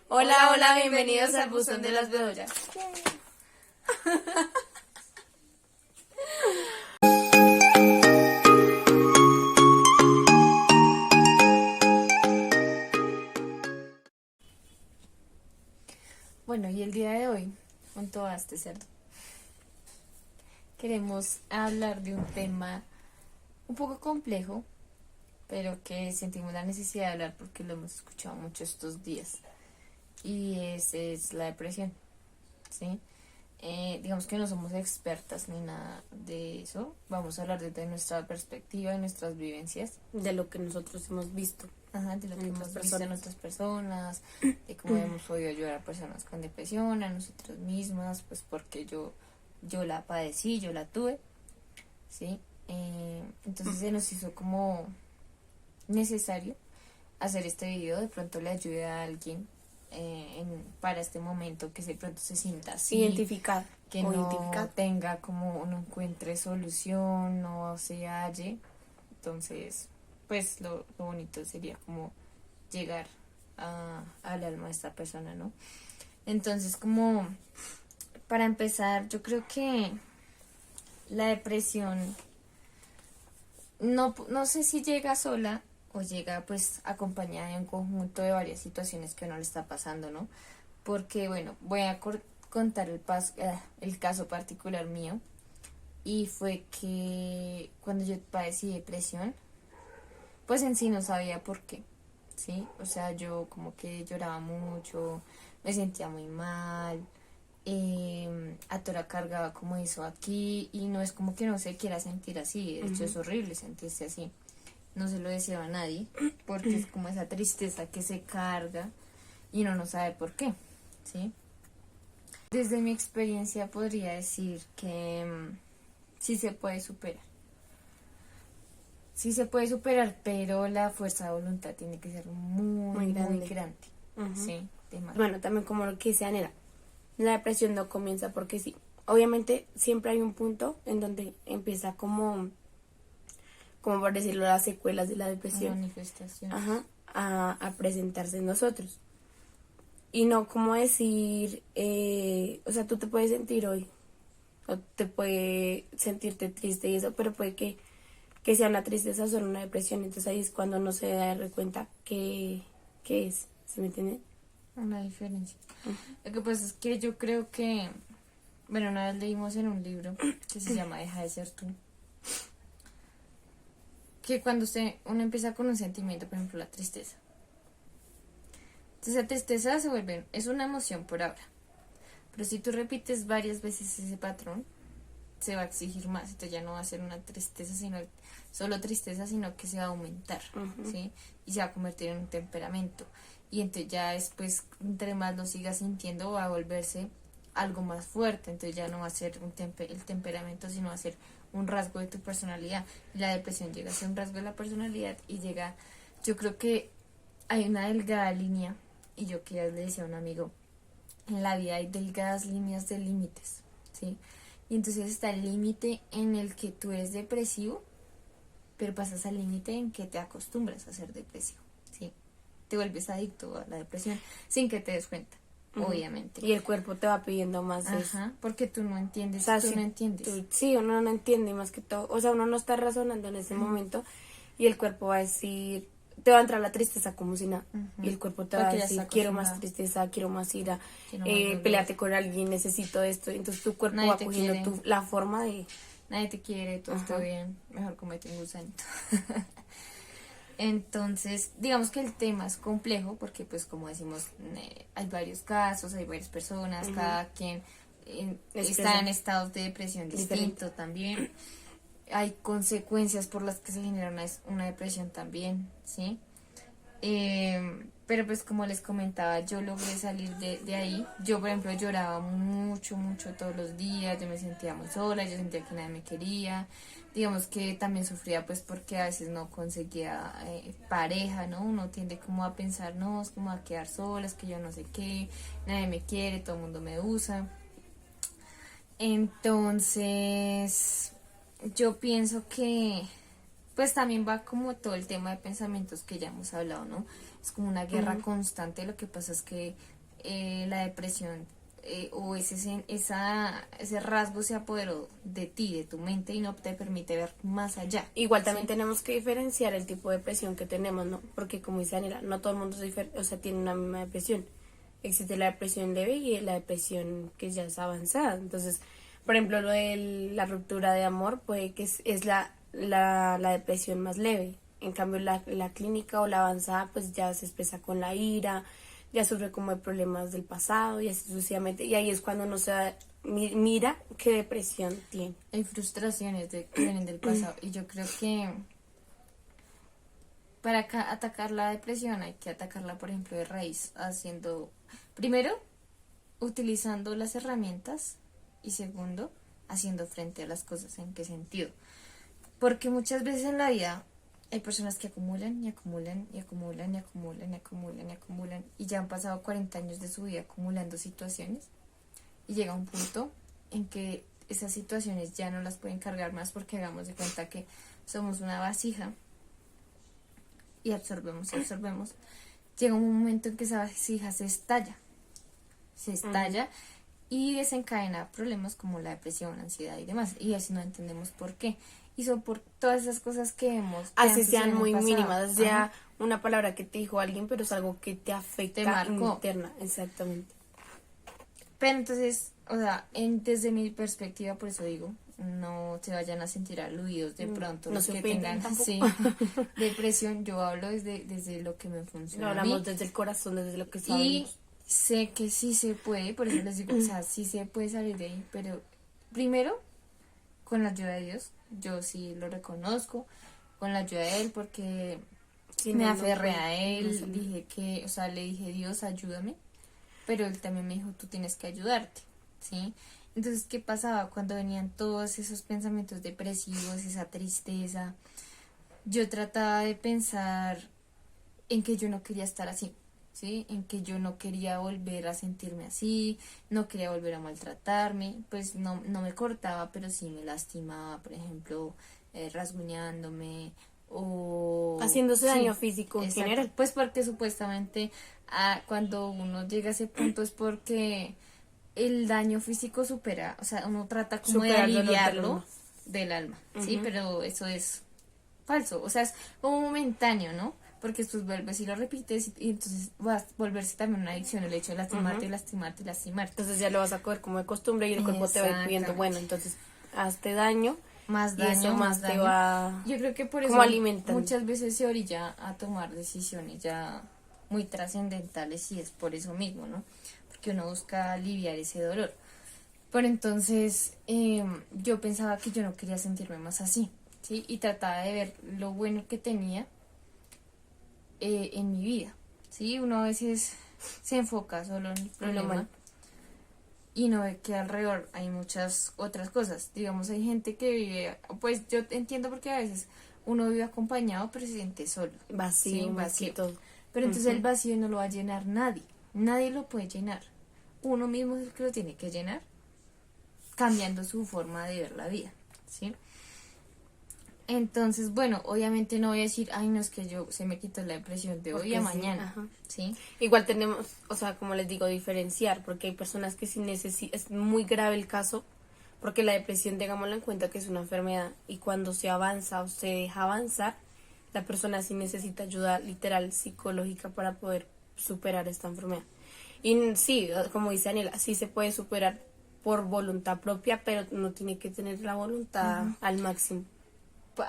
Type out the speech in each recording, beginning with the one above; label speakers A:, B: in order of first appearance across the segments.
A: Hola, hola, bienvenidos al buzón de las bedollas. Bueno, y el día de hoy, junto a este cerdo, queremos hablar de un tema un poco complejo, pero que sentimos la necesidad de hablar porque lo hemos escuchado mucho estos días. Y ese es la depresión, ¿sí? Digamos que no somos expertas ni nada de eso. Vamos a hablar desde nuestra perspectiva, de nuestras vivencias.
B: De lo que nosotros hemos visto.
A: Ajá, de lo que
B: En
A: hemos
B: otras
A: visto en
B: personas.
A: otras personas, de cómo hemos podido ayudar a personas con depresión, a nosotras mismas, pues porque yo la padecí, yo la tuve, ¿sí? Entonces se nos hizo como necesario hacer este video, de pronto le ayude a alguien para este momento que de pronto se sienta así,
B: Identificar.
A: que no tenga como, no encuentre solución, no se halle. Entonces, pues lo bonito sería como llegar al alma de esta persona, ¿no? Entonces, como para empezar, yo creo que la depresión no sé si llega sola o llega pues acompañada de un conjunto de varias situaciones que uno le está pasando, ¿no? Porque, bueno, voy a contar el caso particular mío. Y fue que cuando yo padecí depresión, pues en sí no sabía por qué, ¿sí? O sea, yo como que lloraba mucho, me sentía muy mal, a toda cargaba como eso aquí, y no es como que no se quiera sentir así, de hecho es horrible sentirse así. No se lo deseo a nadie, porque es como esa tristeza que se carga y uno no sabe por qué, ¿sí? Desde mi experiencia podría decir que sí se puede superar. Sí se puede superar, pero la fuerza de voluntad tiene que ser muy grande. Sí, demasiado.
B: Bueno, también como lo que dice Anela, la depresión no comienza porque sí. Obviamente siempre hay un punto en donde empieza como por decirlo, las secuelas de la depresión.
A: Manifestación.
B: A presentarse en nosotros. Y no como decir, o sea, tú te puedes sentir hoy, o te puede sentirte triste y eso, pero puede que sea una tristeza o solo una depresión. Entonces ahí es cuando no se da cuenta que es, ¿se me entiende?
A: Una diferencia. Lo que pasa es que yo creo que, bueno, una vez leímos en un libro que se llama Deja de ser tú, que cuando uno empieza con un sentimiento, por ejemplo la tristeza, entonces la tristeza es una emoción por ahora, pero si tú repites varias veces ese patrón, se va a exigir más, entonces ya no va a ser una tristeza, solo tristeza, sino que se va a aumentar, ¿sí? Y se va a convertir en un temperamento, y entonces ya después, entre más lo sigas sintiendo, va a volverse algo más fuerte, entonces ya no va a ser el temperamento, sino va a ser un rasgo de tu personalidad. La depresión llega a ser un rasgo de la personalidad y yo creo que hay una delgada línea, y yo que ya le decía a un amigo, en la vida hay delgadas líneas de límites, ¿sí? Y entonces está el límite en el que tú eres depresivo, pero pasas al límite en que te acostumbras a ser depresivo, ¿sí? Te vuelves adicto a la depresión sin que te des cuenta, obviamente.
B: Y el cuerpo te va pidiendo más.
A: Ajá, porque tú no entiendes,
B: o sea,
A: tú no entiendes.
B: Sí, uno no entiende más que todo. O sea, uno no está razonando en ese momento y el cuerpo va a decir, te va a entrar la tristeza como si nada. Y el cuerpo te va a decir, quiero más tristeza, quiero más ira, peleate con alguien, necesito esto. Entonces tu cuerpo va cogiendo la forma de...
A: Nadie te quiere, todo está bien, mejor comete un gusanito. Entonces, digamos que el tema es complejo porque, pues, como decimos, hay varios casos, hay varias personas, cada quien está en estados de depresión distinto también. Hay consecuencias por las que se genera una depresión también, ¿sí? Pero pues como les comentaba, yo logré salir de ahí. Yo, por ejemplo, lloraba mucho todos los días, yo me sentía muy sola, yo sentía que nadie me quería. Digamos que también sufría pues porque a veces no conseguía pareja, ¿no? Uno tiende como a pensar, no, es como a quedar sola, es que yo no sé qué, nadie me quiere, todo el mundo me usa. Entonces, yo pienso que pues también va como todo el tema de pensamientos que ya hemos hablado, ¿no? Es como una guerra constante, lo que pasa es que la depresión o ese rasgo se apoderó de ti, de tu mente y no te permite ver más allá.
B: Igual también
A: ¿sí?
B: tenemos que diferenciar el tipo de depresión que tenemos, ¿no? Porque como dice Daniela, no todo el mundo o sea, tiene una misma depresión. Existe la depresión leve y la depresión que ya es avanzada. Entonces, por ejemplo, lo de la ruptura de amor puede que es la depresión más leve. En cambio, la clínica o la avanzada pues ya se expresa con la ira, ya sufre como de problemas del pasado y así sucesivamente. Y ahí es cuando uno mira qué depresión tiene.
A: Hay frustraciones que vienen del pasado y yo creo que para atacar la depresión hay que atacarla, por ejemplo, de raíz, primero, utilizando las herramientas y segundo, haciendo frente a las cosas. ¿En qué sentido? Porque muchas veces en la vida hay personas que acumulan y acumulan y acumulan y acumulan y acumulan y acumulan y ya han pasado 40 años de su vida acumulando situaciones y llega un punto en que esas situaciones ya no las pueden cargar más porque hagamos de cuenta que somos una vasija y absorbemos y absorbemos. Llega un momento en que esa vasija se estalla y desencadena problemas como la depresión, ansiedad y demás. Y así no entendemos por qué. Y son por todas esas cosas que hemos...
B: Así sean muy mínimas, sea una palabra que te dijo alguien, pero es algo que te afecta interna, exactamente.
A: Pero entonces, o sea, desde mi perspectiva, por eso digo, no se vayan a sentir aludidos de pronto
B: no
A: los que tengan depresión. Yo hablo desde lo que me funciona.
B: Lo hablamos desde el corazón, desde lo que sabemos.
A: Y sé que sí se puede, por eso les digo, o sea, sí se puede salir de ahí, pero primero, con la ayuda de Dios, yo sí lo reconozco, con la ayuda de Él, porque me aferré a Él, le dije, Dios, ayúdame, pero Él también me dijo, tú tienes que ayudarte, ¿sí? Entonces, ¿qué pasaba cuando venían todos esos pensamientos depresivos, esa tristeza? Yo trataba de pensar en que yo no quería estar así, ¿sí? En que yo no quería volver a sentirme así, no quería volver a maltratarme, pues no me cortaba, pero sí me lastimaba, por ejemplo, rasguñándome o...
B: haciéndose daño físico en general.
A: Pues porque supuestamente cuando uno llega a ese punto es porque el daño físico supera, o sea, uno trata como de aliviarlo del alma, ¿sí? Pero eso es falso, o sea, es como momentáneo, ¿no? Porque después vuelves y lo repites y entonces va a volverse también una adicción el hecho de lastimarte, lastimarte, lastimarte.
B: Entonces ya lo vas a coger como de costumbre y el cuerpo te va a ir pidiendo, bueno, entonces hazte daño.
A: Más daño,
B: eso más
A: daño.
B: Te va
A: yo creo que por eso muchas veces se orilla a tomar decisiones ya muy trascendentales y es por eso mismo, ¿no? Porque uno busca aliviar ese dolor. Pero entonces yo pensaba que yo no quería sentirme más así, ¿sí? Y trataba de ver lo bueno que tenía en mi vida, ¿sí? Uno a veces se enfoca solo en el problema y no ve que alrededor hay muchas otras cosas. Digamos, hay gente que vive, pues yo entiendo porque a veces uno vive acompañado pero se siente solo.
B: Vacío,
A: ¿sí?
B: vacío.
A: Pero entonces el vacío no lo va a llenar nadie lo puede llenar. Uno mismo es el que lo tiene que llenar, cambiando su forma de ver la vida, ¿sí? Entonces, bueno, obviamente no voy a decir, ay, no, es que se me quitó la depresión de hoy a mañana, ¿sí?
B: Igual tenemos, o sea, como les digo, diferenciar, porque hay personas que sí es muy grave el caso, porque la depresión, tengámoslo en cuenta que es una enfermedad, y cuando se avanza o se deja avanzar, la persona sí necesita ayuda literal psicológica para poder superar esta enfermedad. Y sí, como dice Daniela, sí se puede superar por voluntad propia, pero no tiene que tener la voluntad al máximo.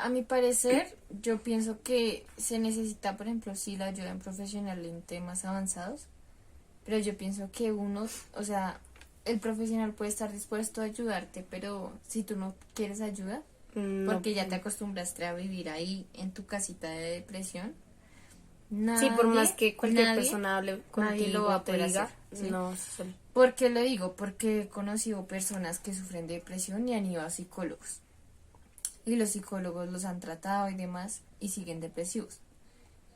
A: A mi parecer, yo pienso que se necesita, por ejemplo, sí la ayuda en profesional en temas avanzados, pero yo pienso que o sea, el profesional puede estar dispuesto a ayudarte, pero si tú no quieres ayuda, porque ya te acostumbraste a vivir ahí en tu casita de depresión,
B: sí, por más que cualquier persona hable contigo
A: lo va a
B: te diga,
A: hacer, ¿sí?
B: No.
A: ¿Por qué lo digo? Porque he conocido personas que sufren de depresión y han ido a psicólogos. Y los psicólogos los han tratado y demás y siguen depresivos.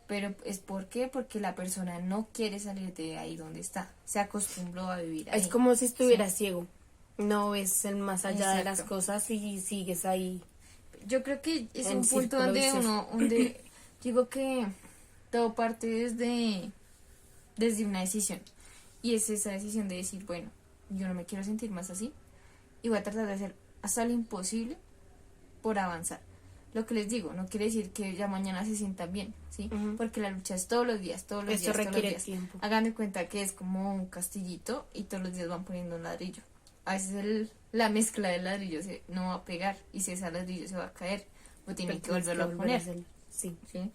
A: Pero ¿es por qué? Porque la persona no quiere salir de ahí donde está. Se acostumbró a vivir ahí.
B: Es como si estuvieras ciego. No ves el más allá de las cosas y sigues ahí.
A: Yo creo que es un punto donde digo que todo parte desde una decisión. Y es esa decisión de decir, bueno, yo no me quiero sentir más así y voy a tratar de hacer hasta lo imposible por avanzar. Lo que les digo, no quiere decir que ya mañana se sientan bien, ¿sí?
B: Ujú.
A: Porque la lucha es todos los días, todos los
B: Esto
A: días, todos los
B: requiere
A: días.
B: tiempo.
A: Hagan de cuenta que es como un castillito y todos los días van poniendo un ladrillo. A veces la mezcla del ladrillo no va a pegar y si ese ladrillo se va a caer, o tienen
B: Pero
A: que
B: tienes
A: volverlo a
B: volver
A: poner.
B: hacerlo. Sí.
A: ¿Sí?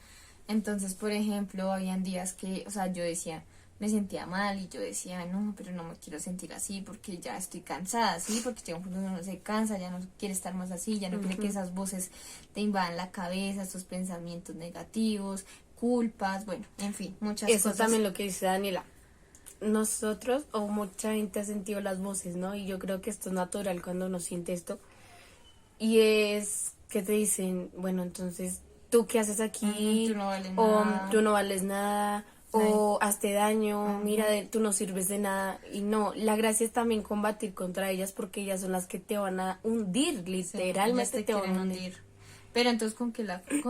A: Entonces, por ejemplo, habían días que, o sea, yo decía, me sentía mal y yo decía, no, pero no me quiero sentir así porque ya estoy cansada, ¿sí? Porque llega un punto donde uno se cansa, ya no quiere estar más así, ya no quiere que esas voces te invadan la cabeza, esos pensamientos negativos, culpas, bueno, en fin, muchas
B: Eso
A: cosas.
B: también lo que dice Daniela. Nosotros o mucha gente ha sentido las voces, ¿no? Y yo creo que esto es natural cuando uno siente esto. Y es que te dicen, bueno, entonces, ¿tú qué haces aquí?
A: Tú no vales
B: O
A: nada.
B: tú no vales nada,
A: Nadie.
B: o hazte daño,
A: Ujú.
B: mira, tú no sirves de nada. Y no, la gracia es también combatir contra ellas porque ellas son las que te van a hundir,
A: Sí,
B: literalmente
A: ellas
B: te van
A: quieren
B: a hundir.
A: hundir. Pero entonces, ¿con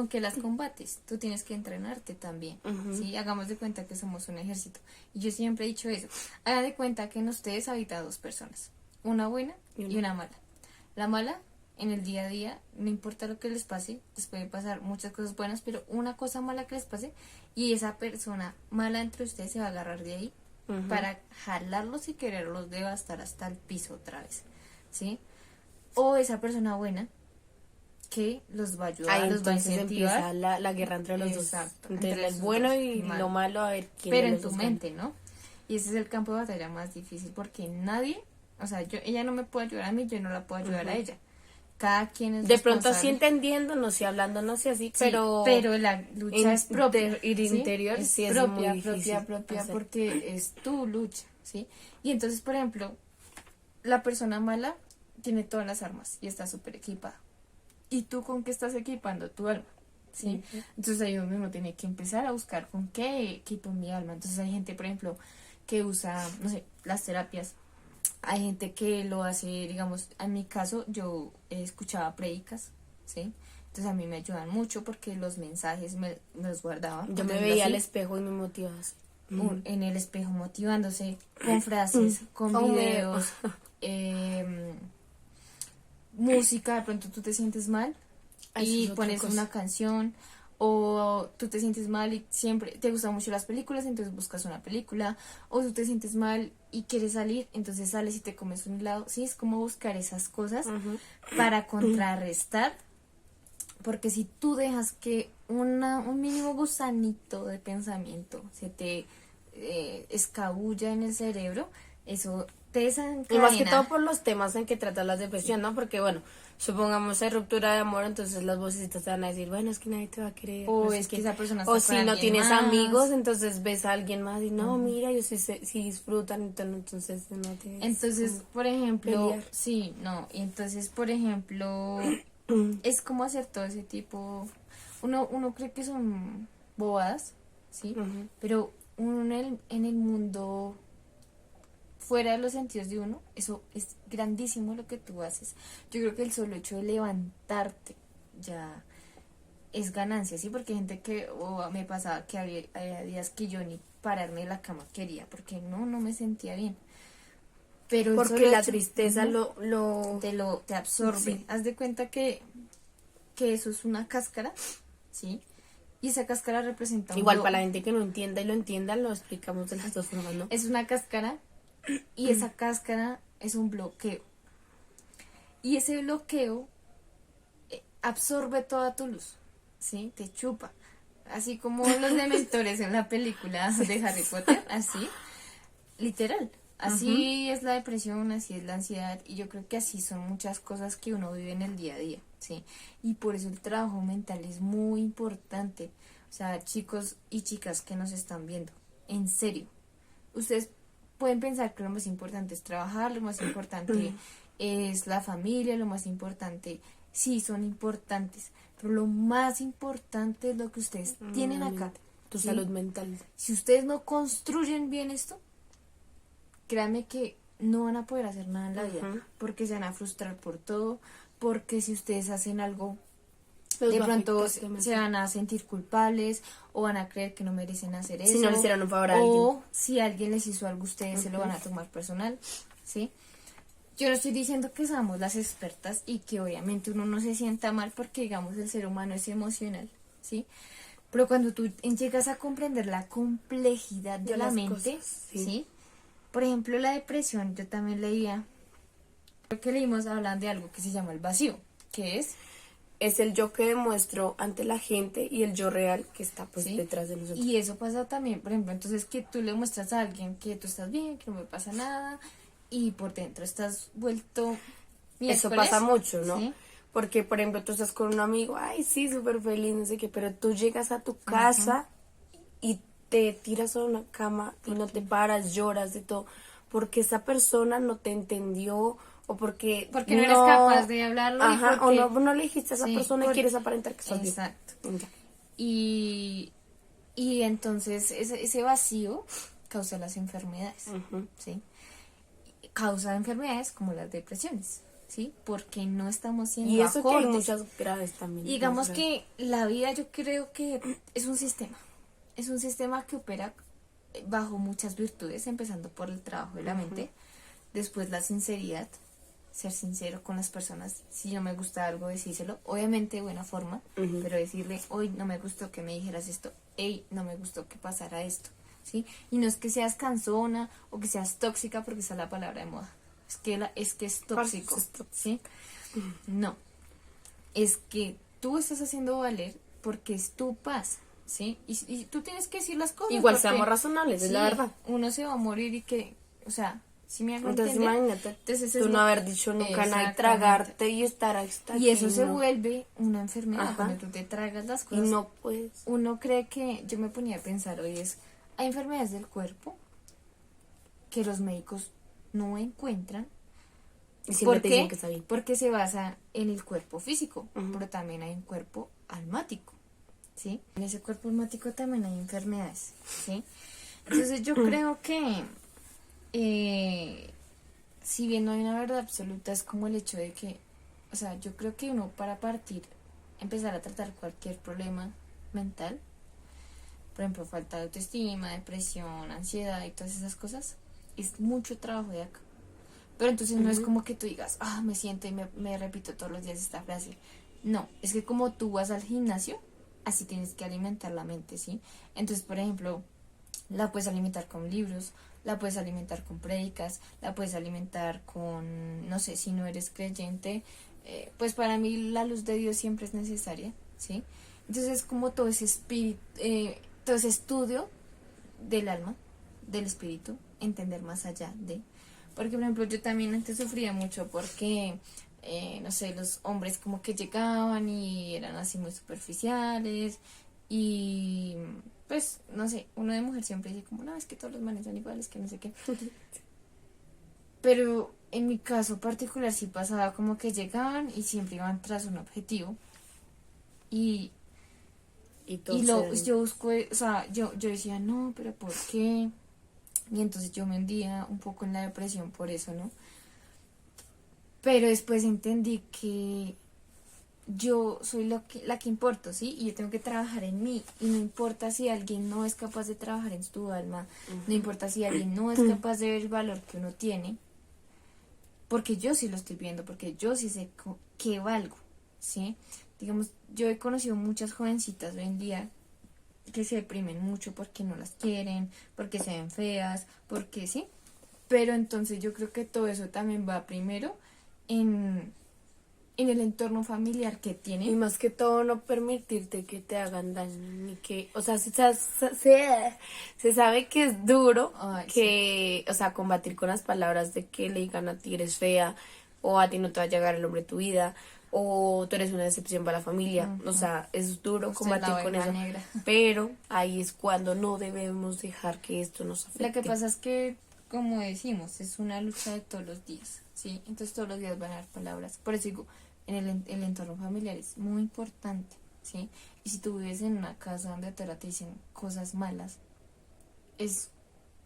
A: qué las combates? Tú tienes que entrenarte también,
B: Ujú.
A: ¿sí? Hagamos de cuenta que somos un ejército. Y yo siempre he dicho eso. Hagan de cuenta que en ustedes habita dos personas. Una buena y una mala. La mala, en el día a día, no importa lo que les pase, les puede pasar muchas cosas buenas, pero una cosa mala que les pase, y esa persona mala entre ustedes se va a agarrar de ahí
B: Ujú.
A: para jalarlos y quererlos devastar hasta el piso otra vez, ¿sí? O esa persona buena que los va a ayudar,
B: Ahí
A: los va a
B: entonces
A: incentivar.
B: empieza la guerra entre los
A: Exacto,
B: dos, entre el
A: esos
B: bueno
A: dos,
B: y
A: mal.
B: lo malo, a ver quién
A: Pero
B: de
A: en
B: los
A: tu
B: dos gana.
A: mente, ¿no? Y ese es el campo de batalla más difícil porque nadie, o sea, ella no me puede ayudar a mí, yo no la puedo ayudar a ella. Cada quien es
B: De pronto
A: responsable.
B: sí entendiendo, no sé, hablando, no sé así,
A: Sí, pero la lucha es propia, ¿sí?
B: interior
A: Es
B: sí es muy
A: propia,
B: difícil
A: propia,
B: hacer.
A: porque es tu lucha, ¿sí? Y entonces, por ejemplo, la persona mala tiene todas las armas y está súper equipada. ¿Y tú con qué estás equipando tu alma? ¿Sí?
B: Ujú.
A: Entonces ahí uno tiene que empezar a buscar con qué equipo mi alma. Entonces hay gente, por ejemplo, que usa, no sé, las terapias. Hay gente que lo hace, digamos, en mi caso yo escuchaba prédicas, ¿sí? Entonces a mí me ayudan mucho porque los mensajes me los guardaba,
B: Yo
A: por
B: me
A: decirlo
B: veía al
A: así,
B: espejo y me motivaba así.
A: en el espejo motivándose, con frases, con
B: O
A: videos, música, de pronto tú te sientes mal
B: Eso es
A: y
B: otra
A: pones
B: cosa.
A: una canción o tú te sientes mal y siempre te gustan mucho las películas, entonces buscas una película o tú te sientes mal y quieres salir, entonces sales y te comes un helado. Sí, es como buscar esas cosas
B: Ujú.
A: para contrarrestar, porque si tú dejas que un mínimo gusanito de pensamiento se te escabulla en el cerebro, eso te
B: Y más que todo
A: desencadena.
B: por los temas en que trata la depresión, ¿no? Porque, bueno, supongamos hay ruptura de amor, entonces las vocecitas te van a decir, bueno, es que nadie te va a querer,
A: O
B: no sé
A: es que
B: qué.
A: esa persona
B: O
A: está con
B: si no
A: alguien
B: tienes
A: más.
B: amigos, entonces ves a alguien más y no, mira, ellos sí disfrutan, entonces no tienes
A: Entonces,
B: como
A: por ejemplo,
B: pelear.
A: sí, no, y entonces, por ejemplo, es como hacer todo ese tipo, uno cree que son bobadas, ¿sí?
B: Ujú.
A: Pero uno en el mundo, fuera de los sentidos de uno, eso es grandísimo lo que tú haces. Yo creo que el solo hecho de levantarte ya es ganancia, ¿sí? Porque hay gente que, o me pasaba que había días que yo ni pararme de la cama quería, porque no me sentía bien. Pero el
B: Porque
A: solo
B: la
A: hecho,
B: tristeza
A: ujú,
B: lo...
A: te absorbe.
B: Sí.
A: Haz de cuenta que eso es una cáscara, ¿sí? Y esa cáscara representa un
B: Igual para la gente que no entienda y lo entienda, lo explicamos de las dos formas, ¿no?
A: es una cáscara y esa cáscara es un bloqueo. Y ese bloqueo absorbe toda tu luz, ¿sí? Te chupa. Así como los dementores en la película de Harry Potter, así, literal.
B: Ujú.
A: Así es la depresión, así es la ansiedad, y yo creo que así son muchas cosas que uno vive en el día a día, ¿sí? Y por eso el trabajo mental es muy importante. O sea, chicos y chicas que nos están viendo, en serio, ustedes pueden pensar que lo más importante es trabajar, lo más importante es la familia, lo más importante, sí, son importantes, pero lo más importante es lo que ustedes tienen
B: La
A: acá,
B: mente, tu
A: ¿sí?
B: salud mental.
A: Si ustedes no construyen bien esto, créanme que no van a poder hacer nada en la vida,
B: Ujú.
A: porque se van a frustrar por todo, porque si ustedes hacen algo
B: Los
A: de
B: va a
A: pronto
B: afectar demasiado.
A: se van a sentir culpables o van a creer que no merecen hacer eso.
B: Si no le hicieron un favor a alguien.
A: O si alguien les hizo algo a ustedes, se lo van a tomar personal, ¿sí? Yo no estoy diciendo que seamos las expertas y que obviamente uno no se sienta mal porque, digamos, el ser humano es emocional, ¿sí? Pero cuando tú llegas a comprender la complejidad de la
B: las
A: mente,
B: cosas, sí.
A: ¿sí? Por ejemplo, la depresión, yo también leía, creo que leímos hablando de algo que se llama el vacío, que
B: es el yo que demuestro ante la gente y el yo real que está pues
A: ¿sí?
B: detrás de nosotros.
A: Y eso pasa también, por ejemplo, entonces que tú le muestras a alguien que tú estás bien, que no me pasa nada, y por dentro estás vuelto
B: Eso
A: miércoles,
B: pasa mucho, ¿no?
A: ¿sí?
B: Porque, por ejemplo, tú estás con un amigo, ay, sí, súper feliz, no sé qué, pero tú llegas a tu casa y te tiras a una cama y no te paras, lloras de todo, porque esa persona no te entendió o porque
A: no eres capaz de hablarlo y
B: ajá,
A: porque-
B: o no le dijiste a esa
A: sí,
B: persona y
A: por-
B: quieres aparentar que estás bien.
A: Exacto.
B: Ya.
A: Y entonces ese vacío causa las enfermedades,
B: Ujú.
A: ¿sí? Causa enfermedades como las depresiones, ¿sí? Porque no estamos siendo
B: Y eso que hay
A: acordes.
B: muchas graves también.
A: Y digamos
B: más graves.
A: que la vida yo creo que es un sistema. Es un sistema que opera bajo muchas virtudes, empezando por el trabajo de la mente, después la sinceridad, ser sincero con las personas, si no me gusta algo, decírselo, obviamente de buena forma, pero decirle, hoy no me gustó que me dijeras esto, hey, no me gustó que pasara esto, ¿sí? Y no es que seas cansona o que seas tóxica, porque esa es la palabra de moda, es que es tóxico,
B: Es tóxico.
A: ¿sí? No, es que tú estás haciendo valer porque es tu paz, ¿sí? Y tú tienes que decir las cosas.
B: Igual
A: porque,
B: seamos razonables, es la verdad.
A: Uno se va a morir y que, o sea, si me hago
B: Entonces
A: entender.
B: imagínate,
A: Entonces,
B: tú
A: es
B: no
A: lo-
B: haber dicho nunca nada y
A: Exactamente.
B: tragarte y estar hasta
A: Y
B: aquí,
A: eso se
B: no.
A: vuelve una enfermedad
B: Ajá.
A: cuando tú te tragas las
B: Y
A: cosas.
B: no puedes.
A: Uno cree que, yo me ponía a pensar hoy, hay enfermedades del cuerpo que los médicos no encuentran.
B: Y siempre
A: ¿Por
B: te
A: qué?
B: dicen que está bien.
A: Porque se basa en el cuerpo físico,
B: Ujú.
A: pero también hay un cuerpo almático, ¿sí? En ese cuerpo almático también hay enfermedades, ¿sí? Entonces yo creo que, si bien no hay una verdad absoluta, es como el hecho de que, o sea, yo creo que uno para partir, empezar a tratar cualquier problema mental, por ejemplo, falta de autoestima, depresión, ansiedad y todas esas cosas, es mucho trabajo de acá. Pero entonces no es como que tú digas, me siento y me repito todos los días esta frase. No, es que como tú vas al gimnasio, así tienes que alimentar la mente, ¿sí? Entonces, por ejemplo, la puedes alimentar con libros, la puedes alimentar con prédicas, la puedes alimentar con, no sé, si no eres creyente, pues para mí la luz de Dios siempre es necesaria, ¿sí? Entonces es como todo ese espíritu, todo ese estudio del alma, del espíritu, entender más allá de... Porque, por ejemplo, yo también antes sufría mucho porque, no sé, los hombres como que llegaban y eran así muy superficiales y, pues, no sé, uno de mujer siempre dice como, no, es que todos los manes son iguales, que no sé qué. Pero en mi caso particular sí pasaba como que llegaban y siempre iban tras un objetivo y yo busco, o sea, yo decía, no, pero ¿por qué? Y entonces yo me hundía un poco en la depresión por eso, ¿no? Pero después entendí que yo soy la que importo, ¿sí? Y yo tengo que trabajar en mí. Y no importa si alguien no es capaz de trabajar en tu alma, no importa si alguien no es capaz de ver el valor que uno tiene, porque yo sí lo estoy viendo, porque yo sí sé que valgo, ¿sí? Digamos, yo he conocido muchas jovencitas hoy en día que se deprimen mucho porque no las quieren, porque se ven feas, porque sí. Pero entonces yo creo que todo eso también va primero en el entorno familiar que
B: Y
A: tienen.
B: más que todo no permitirte que te hagan daño, ni que, o sea, se sabe que es duro
A: Ay,
B: que, o sea, combatir con las palabras de que le digan a ti eres fea, o a ti no te va a llegar el hombre de tu vida, o tú eres una decepción para la familia, o sea, es duro
A: Usted es la
B: combatir con
A: oveja
B: eso,
A: negra.
B: pero ahí es cuando no debemos dejar que esto nos afecte.
A: Lo que pasa es que, como decimos, es una lucha de todos los días, ¿sí? Entonces todos los días van a haber palabras. Por eso digo, en el entorno familiar es muy importante, ¿sí? Y si tú vives en una casa donde te dicen cosas malas, es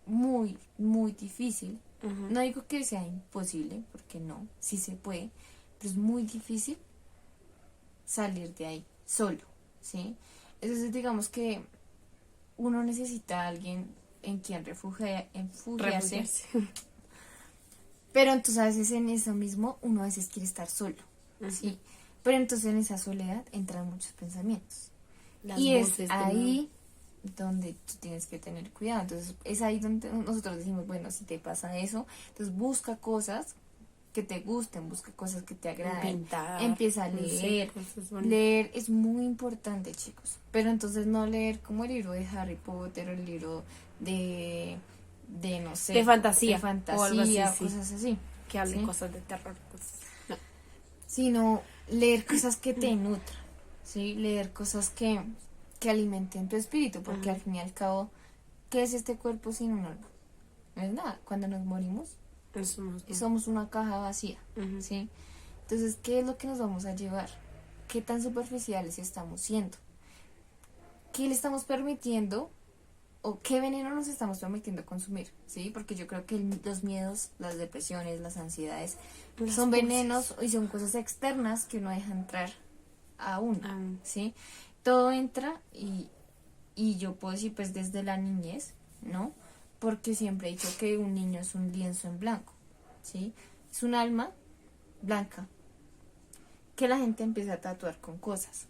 A: muy, muy difícil.
B: Ujú.
A: No digo que sea imposible, porque no, sí se puede, pero es muy difícil salir de ahí, solo, ¿sí? Entonces digamos que uno necesita a alguien en quien refugiarse, pero entonces a veces en eso mismo uno a veces quiere estar solo, ¿sí? Pero entonces en esa soledad entran muchos pensamientos. Y es ahí donde tú tienes que tener cuidado. Entonces es ahí donde nosotros decimos, bueno, si te pasa eso, entonces busca cosas que te gusten, busca cosas que te agraden,
B: pintar,
A: empieza a leer. Leer es muy importante, chicos, pero entonces no leer como el libro de Harry Potter o el libro de no sé,
B: de fantasía,
A: o algo así,
B: sí.
A: cosas así,
B: que hablen
A: ¿sí?
B: cosas de terror, pues no.
A: Sino leer cosas que te nutran, ¿sí? Leer cosas que alimenten tu espíritu, porque al fin y al cabo, ¿qué es este cuerpo sin un alma? No es nada. Cuando nos morimos, somos una caja vacía, ¿sí? Entonces, ¿qué es lo que nos vamos a llevar? ¿Qué tan superficiales estamos siendo? ¿Qué le estamos permitiendo o qué veneno nos estamos permitiendo consumir? ¿Sí? Porque yo creo que los miedos, las depresiones, las ansiedades son venenos y son cosas externas que uno deja entrar a uno, ¿sí? Todo entra y yo puedo decir pues desde la niñez, ¿no? Porque siempre he dicho que un niño es un lienzo en blanco, ¿sí? Es un alma blanca que la gente empieza a tatuar con cosas.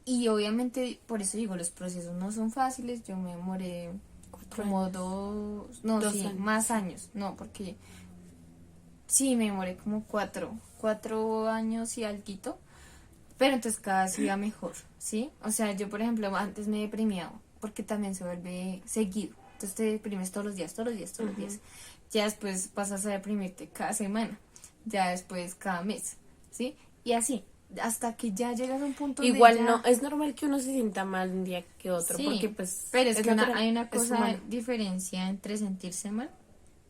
A: Y obviamente, por eso digo, los procesos no son fáciles. Yo me demoré como dos años. Más años. No, porque sí, me demoré como 4 años y alguito. Pero entonces cada vez iba mejor, ¿sí? O sea, yo, por ejemplo, antes me deprimía porque también se vuelve seguido. Entonces te deprimes todos los días, todos los días, todos los días. Ya después pasas a deprimirte cada semana. Ya después cada mes, ¿sí? Y así, hasta que ya llegas a un punto donde
B: igual
A: ya...
B: no, es normal que uno se sienta mal un día que otro,
A: Sí,
B: porque pues...
A: pero es que
B: natural,
A: hay una cosa, diferencia entre sentirse mal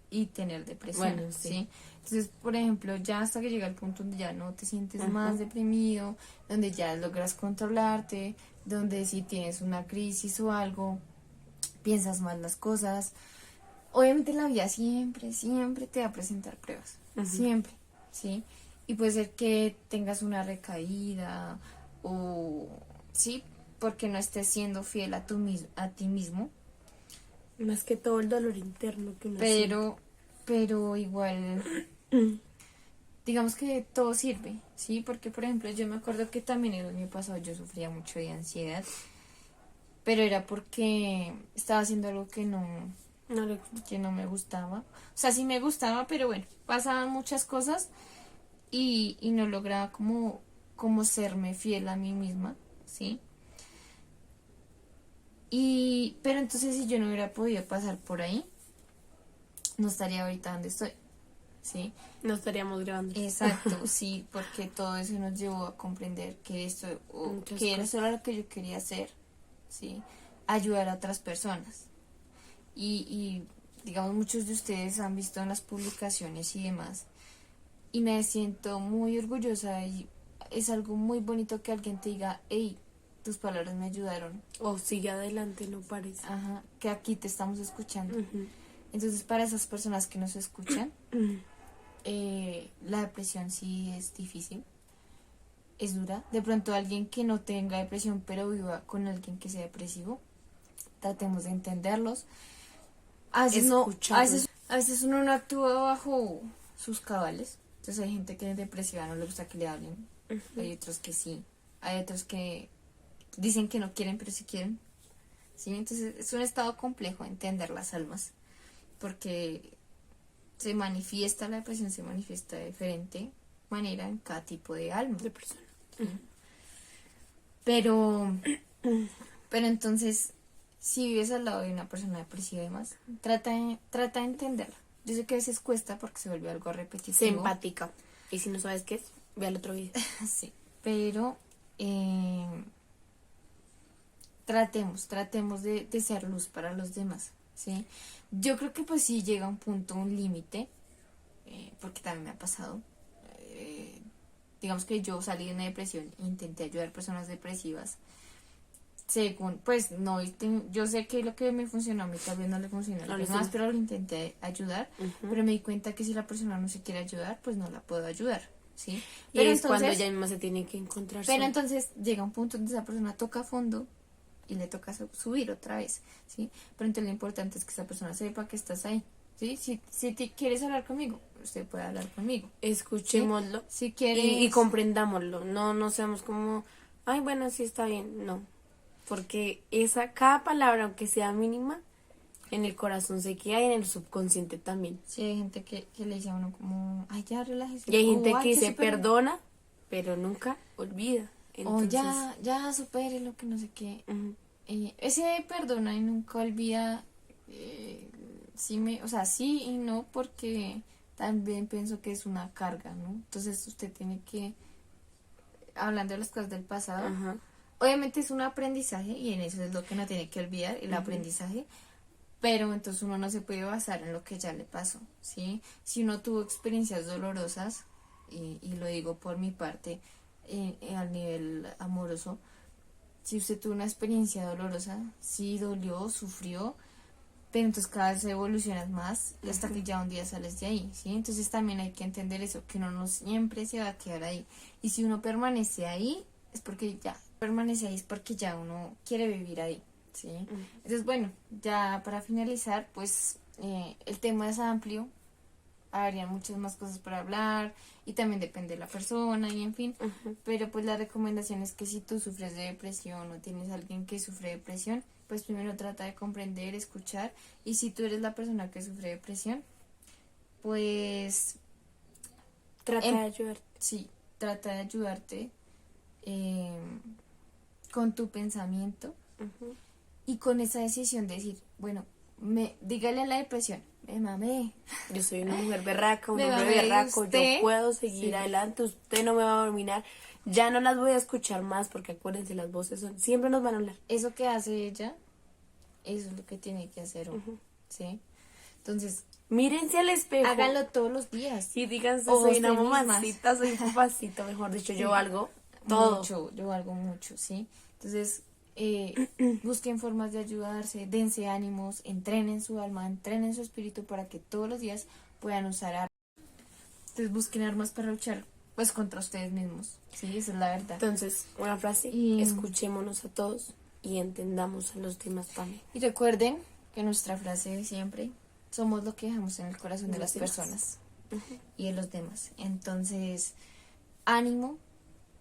A: y tener depresión,
B: bueno,
A: ¿sí? Entonces, por ejemplo, ya hasta que llega el punto donde ya no te sientes más deprimido, donde ya logras controlarte, donde si tienes una crisis o algo, piensas más las cosas. Obviamente la vida siempre, siempre te va a presentar pruebas, siempre, ¿sí? Y puede ser que tengas una recaída o, ¿sí? Porque no estés siendo fiel a ti mismo.
B: Más que todo el dolor interno que uno
A: pero igual, digamos que todo sirve, ¿sí? Porque, por ejemplo, yo me acuerdo que también el año pasado yo sufría mucho de ansiedad, pero era porque estaba haciendo algo que no me gustaba. O sea, sí me gustaba, pero bueno, pasaban muchas cosas y no lograba como serme fiel a mí misma, ¿sí? Pero entonces si yo no hubiera podido pasar por ahí, no estaría ahorita donde estoy, ¿sí?
B: No estaríamos grabando.
A: Exacto, sí, porque todo eso nos llevó a comprender que esto, que era solo lo que yo quería hacer, ¿sí? Ayudar a otras personas. Y digamos, muchos de ustedes han visto en las publicaciones y demás, y me siento muy orgullosa y es algo muy bonito que alguien te diga, hey, tus palabras me ayudaron.
B: O sigue adelante, no parece.
A: Ajá, que aquí te estamos escuchando. Entonces, para esas personas que nos escuchan, la depresión sí es difícil, es dura. De pronto alguien que no tenga depresión pero viva con alguien que sea depresivo, tratemos de entenderlos. A veces uno no actúa bajo sus cabales. Entonces hay gente que es depresiva, no le gusta que le hablen. Hay otros que sí. Hay otros que dicen que no quieren pero sí quieren. ¿Sí? Entonces es un estado complejo entender las almas, porque la depresión se manifiesta de diferente manera en cada tipo de alma.
B: De persona.
A: ¿Sí? Pero entonces, si vives al lado de una persona depresiva y demás, trata de entenderla. Yo sé que a veces cuesta porque se vuelve algo repetitivo.
B: Se empática. Y si no sabes qué es, ve al otro video.
A: Sí, pero tratemos de ser luz para los demás, ¿sí? Yo creo que pues sí llega un punto, un límite, porque también me ha pasado. Digamos que yo salí de una depresión e intenté ayudar a personas depresivas. Según, pues no, yo sé que lo que me funcionó a mí tal vez no le funcionó a los demás, pero lo intenté ayudar, pero me di cuenta que si la persona no se quiere ayudar, pues no la puedo ayudar, ¿sí?
B: Y es cuando ella misma se tiene que encontrar
A: Pero
B: sola.
A: entonces llega un punto donde esa persona toca fondo y le toca subir otra vez, ¿sí? Pero entonces lo importante es que esa persona sepa que estás ahí, ¿sí? Si te quieres hablar conmigo, usted puede hablar conmigo.
B: Escuchémoslo,
A: ¿sí? Si quieres...
B: y comprendámoslo. No seamos como, ay, bueno, sí está bien. No. Porque cada palabra, aunque sea mínima, en el corazón se queda y en el subconsciente también.
A: Sí, hay gente que le dice a uno como, ay, ya relájese.
B: Y hay gente
A: O,
B: que
A: "Ay, ya
B: dice
A: supere".
B: perdona, pero nunca olvida.
A: O
B: Entonces,
A: ya supere lo que no sé qué.
B: ujú,
A: Ese perdona y nunca olvida, o sea, sí y no, porque también pienso que es una carga, ¿no? Entonces usted tiene que, hablando de las cosas del pasado,
B: ajá,
A: obviamente es un aprendizaje y en eso es lo que uno tiene que olvidar, el aprendizaje, pero entonces uno no se puede basar en lo que ya le pasó, ¿sí? Si uno tuvo experiencias dolorosas, y lo digo por mi parte, al nivel amoroso, si usted tuvo una experiencia dolorosa, sí dolió, sufrió, pero entonces cada vez evolucionas más y hasta que ya un día sales de ahí, ¿sí? Entonces también hay que entender eso, que uno no siempre se va a quedar ahí. Y si uno permanece ahí, es porque ya, permanece ahí es porque ya uno quiere vivir ahí, ¿sí? Entonces, bueno, ya para finalizar, pues el tema es amplio, habría muchas más cosas para hablar y también depende de la persona y en fin, pero pues la recomendación es que si tú sufres de depresión o tienes a alguien que sufre depresión, pues primero trata de comprender, escuchar, y si tú eres la persona que sufre depresión, pues
B: trata de ayudar.
A: sí, trata de ayudarte eh, con tu pensamiento
B: Ujú.
A: y con esa decisión de decir, bueno, dígale a la depresión, me mamé,
B: Yo soy una mujer berraca, un
A: me
B: hombre
A: mamé de
B: berraco, yo
A: usted.
B: puedo seguir
A: Sí.
B: adelante, usted no me va a dominar, ya no las voy a escuchar más porque acuérdense, las voces siempre nos van a hablar.
A: Eso que hace ella, eso es lo que tiene que hacer uno, ¿sí? Entonces,
B: Mírense al espejo
A: háganlo todos los días.
B: y díganse,
A: O
B: soy una
A: usted mismas.
B: mamacita, soy un papacito, mejor dicho,
A: Sí.
B: yo valgo todo.
A: Mucho, yo valgo mucho, ¿sí? Entonces, busquen formas de ayudarse, dense ánimos, entrenen su alma, entrenen su espíritu para que todos los días puedan usar armas. Entonces, busquen armas para luchar, pues, contra ustedes mismos, ¿sí? Esa es la verdad.
B: Entonces, una frase,
A: Y-
B: escuchémonos a todos y entendamos a los demás también.
A: Y recuerden que nuestra frase de siempre, somos lo que dejamos en el corazón de
B: Los
A: las
B: demás.
A: personas y de los demás. Entonces, ánimo,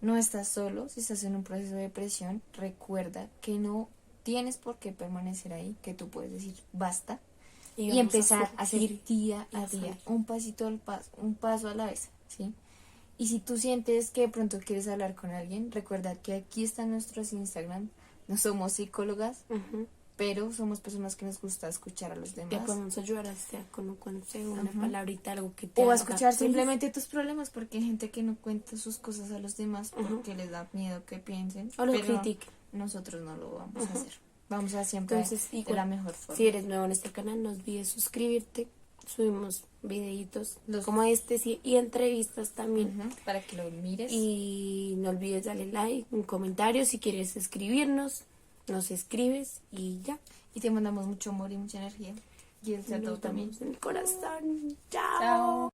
A: no estás solo. Si estás en un proceso de depresión, recuerda que no tienes por qué permanecer ahí, que tú puedes decir basta y
B: vamos
A: empezar a hacer
B: surgir
A: día
B: y
A: a
B: a
A: día,
B: salir.
A: un pasito al paso, un paso a la vez, ¿sí? Y si tú sientes que de pronto quieres hablar con alguien, recuerda que aquí están nuestros Instagram. No somos psicólogas,
B: Ujú.
A: pero somos personas que nos gusta escuchar a los
B: Te
A: demás.
B: podemos ayudar a sea con un consejo, una
A: Ujú.
B: palabrita, algo que te
A: O a
B: haga
A: escuchar
B: feliz.
A: simplemente tus problemas, porque hay gente que no cuenta sus cosas a los demás porque les da miedo que piensen.
B: O lo
A: pero
B: critiquen.
A: nosotros no lo vamos a hacer. Vamos a siempre
B: Entonces,
A: de
B: igual,
A: la mejor forma.
B: si eres nuevo en este canal, no olvides suscribirte. Subimos videitos
A: Los-
B: como este sí, y entrevistas también.
A: Ujú, para que lo mires.
B: Y no olvides darle like, un comentario. Si quieres escribirnos, nos escribes y ya.
A: Y te mandamos mucho amor y mucha energía. Y el
B: Nos
A: cerdo también.
B: vemos en el corazón. Chao.
A: Chao.